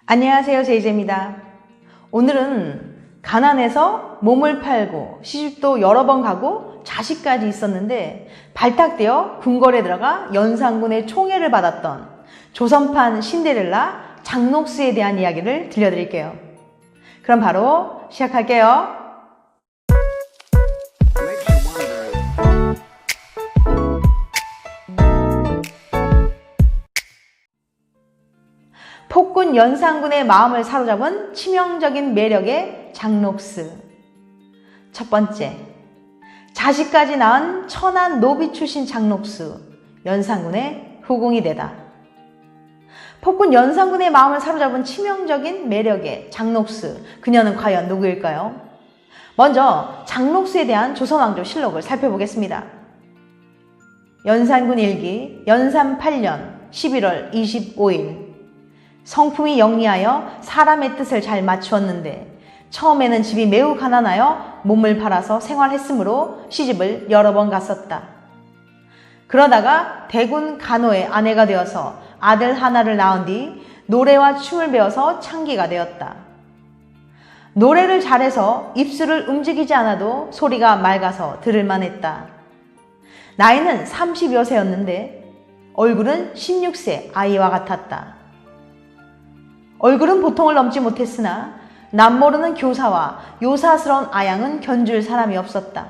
안녕하세요, 제이제입니다. 오늘은 가난해서 몸을 팔고 시집도 여러 번 가고 자식까지 있었는데 발탁되어 궁궐에 들어가 연산군의 총애를 받았던 조선판 신데렐라 장녹스에 대한 이야기를 들려드릴게요. 그럼 바로 시작할게요. 폭군 연산군의 마음을 사로잡은 치명적인 매력의 장녹스. 첫 번째, 자식까지 낳은 천한 노비 출신 장녹스, 연산군의 후궁이 되다. 폭군 연산군의 마음을 사로잡은 치명적인 매력의 장녹스, 그녀는 과연 누구일까요? 먼저 장녹스에 대한 조선왕조 실록을 살펴보겠습니다. 연산군 일기 연산 8년 11월 25일 성품이 영리하여 사람의 뜻을 잘 맞추었는데 처음에는 집이 매우 가난하여 몸을 팔아서 생활했으므로 시집을 여러 번 갔었다. 그러다가 대군 간호의 아내가 되어서 아들 하나를 낳은 뒤 노래와 춤을 배워서 창기가 되었다. 노래를 잘해서 입술을 움직이지 않아도 소리가 맑아서 들을만 했다. 나이는 30여 세였는데 얼굴은 16세 아이와 같았다. 얼굴은 보통을 넘지 못했으나 남모르는 교사와 요사스러운 아양은 견줄 사람이 없었다.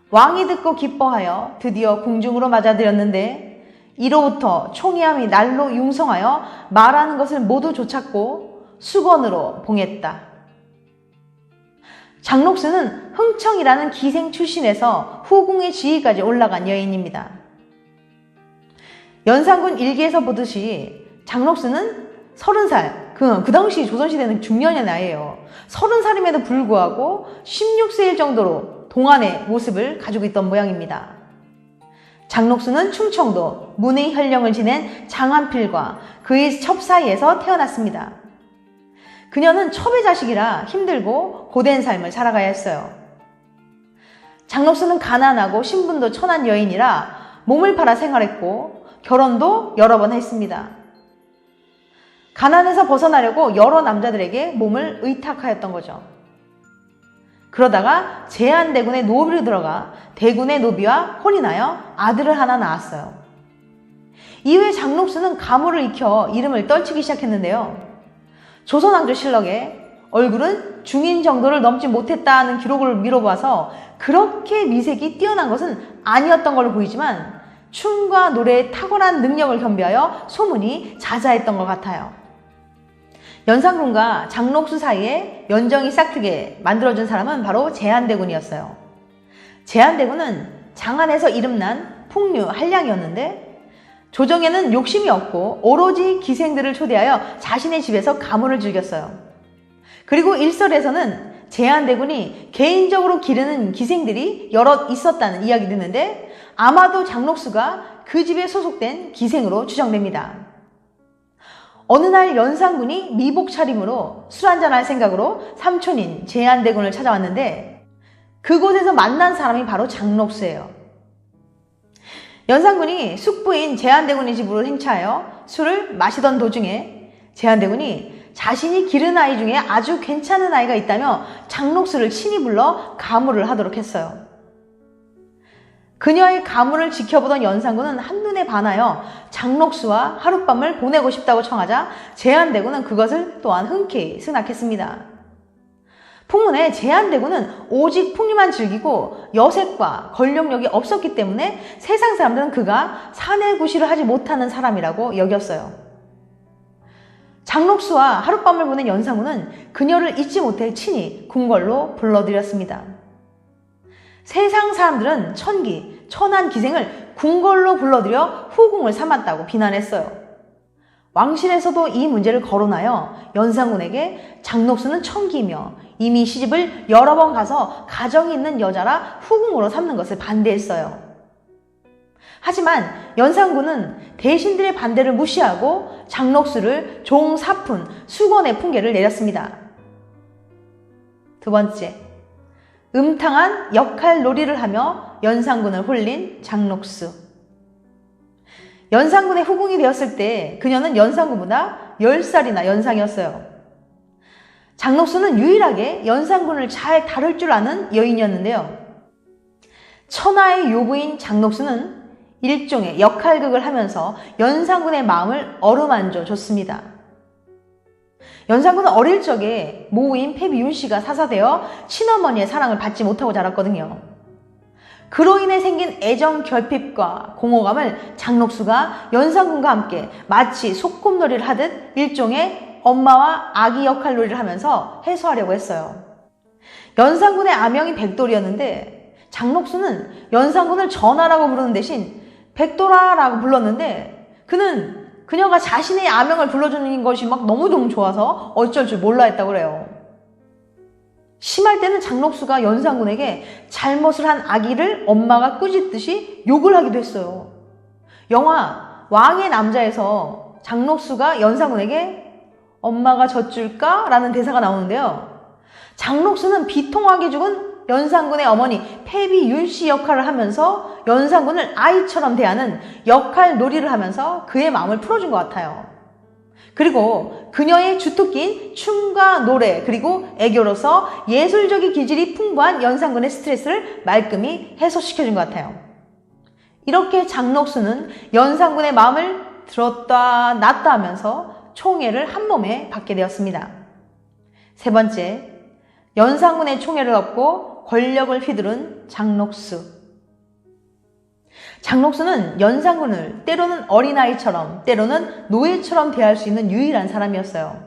왕이 듣고 기뻐하여 드디어 궁중으로 맞아들였는데 이로부터 총이함이 날로 융성하여 말하는 것을 모두 좇았고 수건으로 봉했다. 장녹스는 흥청이라는 기생 출신에서 후궁의 지위까지 올라간 여인입니다. 연산군 일기에서 보듯이 장녹스는 30살, 그 당시 조선시대는 중년의 나이예요. 30살임에도 불구하고 16세일 정도로 동안의 모습을 가지고 있던 모양입니다. 장녹스는 충청도 문의현령을 지낸 장한필과 그의 첩 사이에서 태어났습니다. 그녀는 첩의 자식이라 힘들고 고된 삶을 살아가야 했어요. 장녹스는 가난하고 신분도 천한 여인이라 몸을 팔아 생활했고 결혼도 여러 번 했습니다. 가난에서 벗어나려고 여러 남자들에게 몸을 의탁하였던 거죠. 그러다가 제한대군의 노비로 들어가 대군의 노비와 혼인하여 아들을 하나 낳았어요. 이후에 장녹스는 가물을 익혀 이름을 떨치기 시작했는데요. 조선왕조실록에 얼굴은 중인 정도를 넘지 못했다는 기록을 미뤄봐서 그렇게 미색이 뛰어난 것은 아니었던 걸로 보이지만 춤과 노래의 탁월한 능력을 겸비하여 소문이 자자했던 것 같아요. 연산군과 장녹스 사이에 연정이 싹트게 만들어준 사람은 바로 제한대군이었어요. 제한대군은 장안에서 이름난 풍류 한량이었는데 조정에는 욕심이 없고 오로지 기생들을 초대하여 자신의 집에서 가물을 즐겼어요. 그리고 일설에서는 제한대군이 개인적으로 기르는 기생들이 여럿 있었다는 이야기 듣는데 아마도 장녹스가 그 집에 소속된 기생으로 추정됩니다. 어느 날 연산군이 미복 차림으로 술 한잔할 생각으로 삼촌인 제한대군을 찾아왔는데 그곳에서 만난 사람이 바로 장녹스예요. 연산군이 숙부인 제한대군의 집으로 행차하여 술을 마시던 도중에 제한대군이 자신이 기른 아이 중에 아주 괜찮은 아이가 있다며 장녹스를 친히 불러 가물을 하도록 했어요. 그녀의 가물을 지켜보던 연산군은 한눈에 반하여 장녹스와 하룻밤을 보내고 싶다고 청하자 제한대군은 그것을 또한 흔쾌히 승낙했습니다. 풍문에 제한대군은 오직 풍류만 즐기고 여색과 권력력이 없었기 때문에 세상 사람들은 그가 사내구실을 하지 못하는 사람이라고 여겼어요. 장녹스와 하룻밤을 보낸 연산군은 그녀를 잊지 못해 친히 궁궐로 불러들였습니다. 세상 사람들은 천한 기생을 궁궐로 불러들여 후궁을 삼았다고 비난했어요. 왕실에서도 이 문제를 거론하여 연산군에게 장녹스는 천기이며 이미 시집을 여러 번 가서 가정이 있는 여자라 후궁으로 삼는 것을 반대했어요. 하지만 연산군은 대신들의 반대를 무시하고 장녹스를 종사푼 수건의 풍계를 내렸습니다. 두 번째, 음탕한 역할놀이를 하며 연산군을 홀린 장녹스. 연산군의 후궁이 되었을 때 그녀는 연산군보다 10살이나 연상이었어요. 장록수는 유일하게 연산군을 잘 다룰 줄 아는 여인이었는데요. 천하의 요부인 장록수는 일종의 역할극을 하면서 연산군의 마음을 어루만져 줬습니다. 연산군은 어릴 적에 모우인 패비 윤씨가 사사되어 친어머니의 사랑을 받지 못하고 자랐거든요. 그로 인해 생긴 애정 결핍과 공허감을 장록수가 연산군과 함께 마치 소꿉놀이를 하듯 일종의 엄마와 아기 역할놀이를 하면서 해소하려고 했어요. 연산군의 아명이 백돌이었는데 장록수는 연산군을 전하라고 부르는 대신 백돌아라고 불렀는데 그녀가 자신의 아명을 불러주는 것이 막 너무 좋아서 어쩔 줄 몰라 했다고 그래요. 심할 때는 장록수가 연산군에게 잘못을 한 아기를 엄마가 꾸짖듯이 욕을 하기도 했어요. 영화 왕의 남자에서 장록수가 연산군에게 엄마가 젖줄까? 라는 대사가 나오는데요. 장록수는 비통하게 죽은 연산군의 어머니 패비 윤씨 역할을 하면서 연산군을 아이처럼 대하는 역할 놀이를 하면서 그의 마음을 풀어준 것 같아요. 그리고 그녀의 주특기인 춤과 노래 그리고 애교로서 예술적인 기질이 풍부한 연산군의 스트레스를 말끔히 해소시켜준 것 같아요. 이렇게 장록수는 연산군의 마음을 들었다 놨다 하면서 총애를 한 몸에 받게 되었습니다. 세 번째, 연산군의 총애를 얻고 권력을 휘두른 장록수. 장록수는 연산군을 때로는 어린아이처럼 때로는 노예처럼 대할 수 있는 유일한 사람이었어요.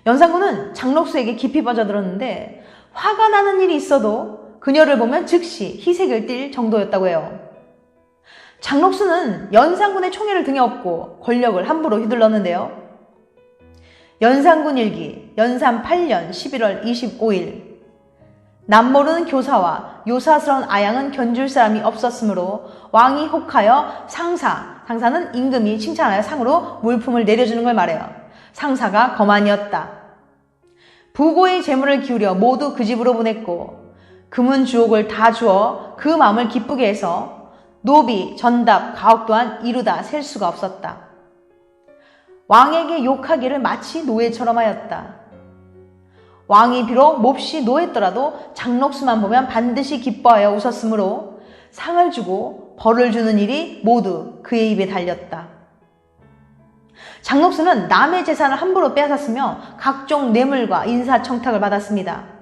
연산군은 장록수에게 깊이 빠져들었는데 화가 나는 일이 있어도 그녀를 보면 즉시 희색을 띨 정도였다고 해요. 장록수는 연산군의 총애를 등에 업고 권력을 함부로 휘둘렀는데요. 연산군 일기 연산 8년 11월 25일 남모르는 교사와 요사스러운 아양은 견줄 사람이 없었으므로 왕이 혹하여 상사는 임금이 칭찬하여 상으로 물품을 내려주는 걸 말해요. 상사가 거만이었다. 부고의 재물을 기울여 모두 그 집으로 보냈고 금은 주옥을 다 주어 그 마음을 기쁘게 해서 노비, 전답, 가옥 또한 이루다 셀 수가 없었다. 왕에게 욕하기를 마치 노예처럼 하였다. 왕이 비록 몹시 노했더라도 장록수만 보면 반드시 기뻐하여 웃었으므로 상을 주고 벌을 주는 일이 모두 그의 입에 달렸다. 장록수는 남의 재산을 함부로 빼앗았으며 각종 뇌물과 인사청탁을 받았습니다.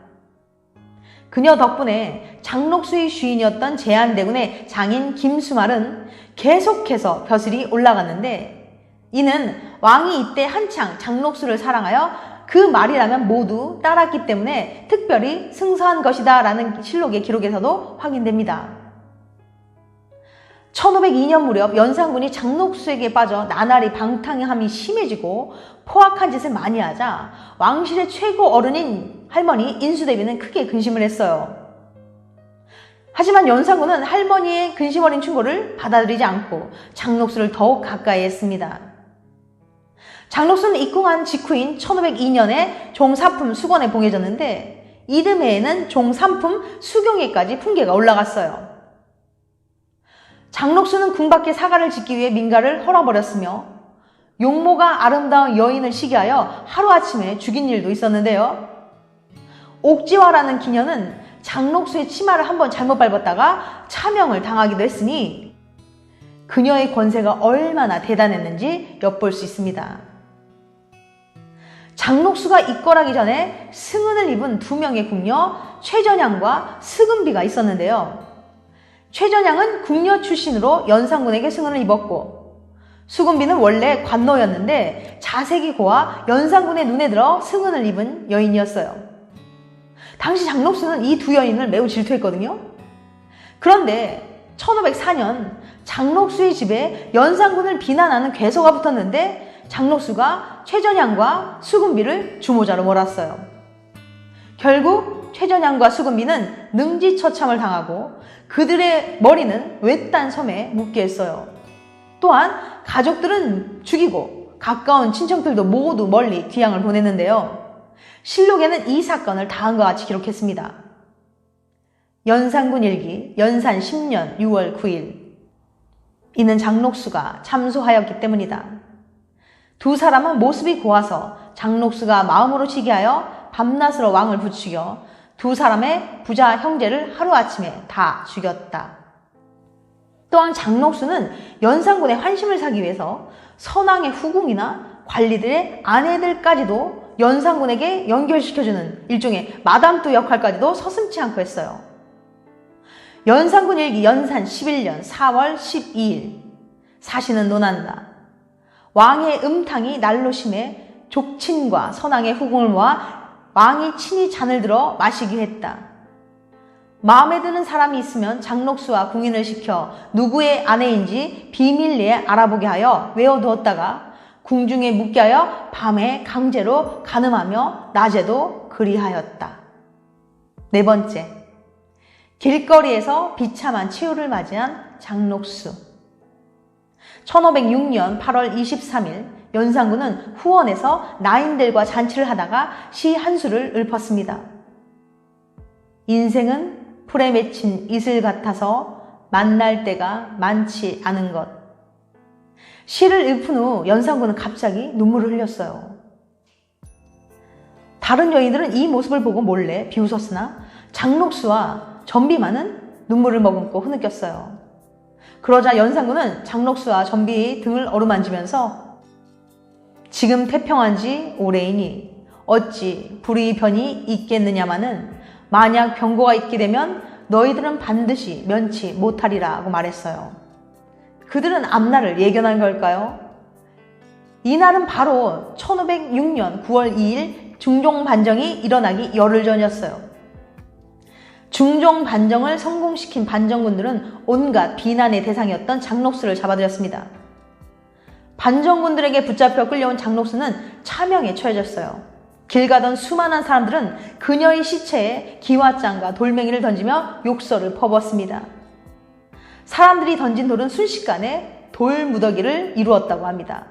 그녀 덕분에 장록수의 주인이었던 제한대군의 장인 김수말은 계속해서 벼슬이 올라갔는데 이는 왕이 이때 한창 장록수를 사랑하여 그 말이라면 모두 따랐기 때문에 특별히 승서한 것이다 라는 실록의 기록에서도 확인됩니다. 1502년 무렵 연산군이 장록수에게 빠져 나날이 방탕함이 심해지고 포악한 짓을 많이 하자 왕실의 최고 어른인 할머니 인수대비는 크게 근심을 했어요. 하지만 연산군은 할머니의 근심 어린 충고를 받아들이지 않고 장록수를 더욱 가까이 했습니다. 장록수는 입궁한 직후인 1502년에 종사품 수건에 봉해졌는데 이듬해에는 종삼품 수경에까지 풍계가 올라갔어요. 장록수는 궁 밖에 사가를 짓기 위해 민가를 헐어버렸으며 용모가 아름다운 여인을 시기하여 하루아침에 죽인 일도 있었는데요. 옥지화라는 기녀는 장록수의 치마를 한번 잘못 밟았다가 차명을 당하기도 했으니 그녀의 권세가 얼마나 대단했는지 엿볼 수 있습니다. 장록수가 입궐하기 전에 승은을 입은 두 명의 궁녀 최전향과 수금비가 있었는데요. 최전향은 궁녀 출신으로 연산군에게 승은을 입었고 수금비는 원래 관노였는데 자색이 고와 연산군의 눈에 들어 승은을 입은 여인이었어요. 당시 장록수는 이 두 여인을 매우 질투했거든요. 그런데 1504년 장록수의 집에 연산군을 비난하는 괴소가 붙었는데 장록수가 최전향과 수금비를 주모자로 몰았어요. 결국 최전향과 수금비는 능지처참을 당하고 그들의 머리는 외딴 섬에 묻게 했어요. 또한 가족들은 죽이고 가까운 친척들도 모두 멀리 귀향을 보냈는데요. 실록에는 이 사건을 다음과 같이 기록했습니다. 연산군 일기 연산 10년 6월 9일 이는 장록수가 참소하였기 때문이다. 두 사람은 모습이 고와서 장녹수가 마음으로 시기하여 밤낮으로 왕을 부추겨 두 사람의 부자 형제를 하루아침에 다 죽였다. 또한 장녹수는 연산군의 환심을 사기 위해서 선왕의 후궁이나 관리들의 아내들까지도 연산군에게 연결시켜주는 일종의 마담뚜 역할까지도 서슴지 않고 했어요. 연산군 일기 연산 11년 4월 12일 사시는 논한다. 왕의 음탕이 날로 심해 족친과 선왕의 후궁을 모아 왕이 친히 잔을 들어 마시기 했다. 마음에 드는 사람이 있으면 장녹수와 궁인을 시켜 누구의 아내인지 비밀리에 알아보게 하여 외워두었다가 궁중에 묵게 하여 밤에 강제로 간음하며 낮에도 그리하였다. 네 번째, 길거리에서 비참한 치유를 맞이한 장녹수. 1506년 8월 23일 연산군은 후원에서 나인들과 잔치를 하다가 시 한 수를 읊었습니다. 인생은 풀에 맺힌 이슬 같아서 만날 때가 많지 않은 것. 시를 읊은 후 연산군은 갑자기 눈물을 흘렸어요. 다른 여인들은 이 모습을 보고 몰래 비웃었으나 장녹수와 전비만은 눈물을 머금고 흐느꼈어요. 그러자 연산군은 장녹수와 전비의 등을 어루만지면서 지금 태평한 지 오래이니 어찌 불의변이 있겠느냐마는 만약 병고가 있게 되면 너희들은 반드시 면치 못하리라고 말했어요. 그들은 앞날을 예견한 걸까요? 이날은 바로 1506년 9월 2일 중종반정이 일어나기 열흘 전이었어요. 중종반정을 성공시킨 반정군들은 온갖 비난의 대상이었던 장녹수를 잡아들였습니다. 반정군들에게 붙잡혀 끌려온 장녹수는 차명에 처해졌어요. 길 가던 수많은 사람들은 그녀의 시체에 기와장과 돌멩이를 던지며 욕설을 퍼부었습니다. 사람들이 던진 돌은 순식간에 돌무더기를 이루었다고 합니다.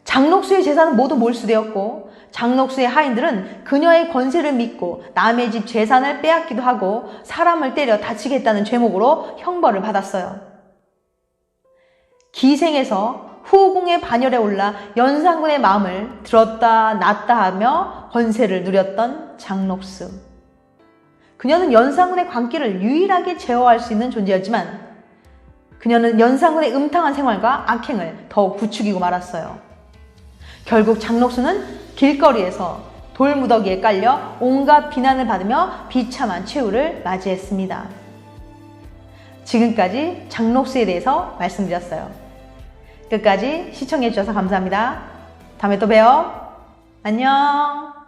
장녹수의 재산은 모두 몰수되었고 장녹수의 하인들은 그녀의 권세를 믿고 남의 집 재산을 빼앗기도 하고 사람을 때려 다치게 했다는 죄목으로 형벌을 받았어요. 기생에서 후궁의 반열에 올라 연산군의 마음을 들었다 놨다 하며 권세를 누렸던 장녹수. 그녀는 연산군의 광기를 유일하게 제어할 수 있는 존재였지만 그녀는 연산군의 음탕한 생활과 악행을 더욱 부추기고 말았어요. 결국 장녹수는 길거리에서 돌무더기에 깔려 온갖 비난을 받으며 비참한 최후를 맞이했습니다. 지금까지 장녹수에 대해서 말씀드렸어요. 끝까지 시청해주셔서 감사합니다. 다음에 또 봬요. 안녕.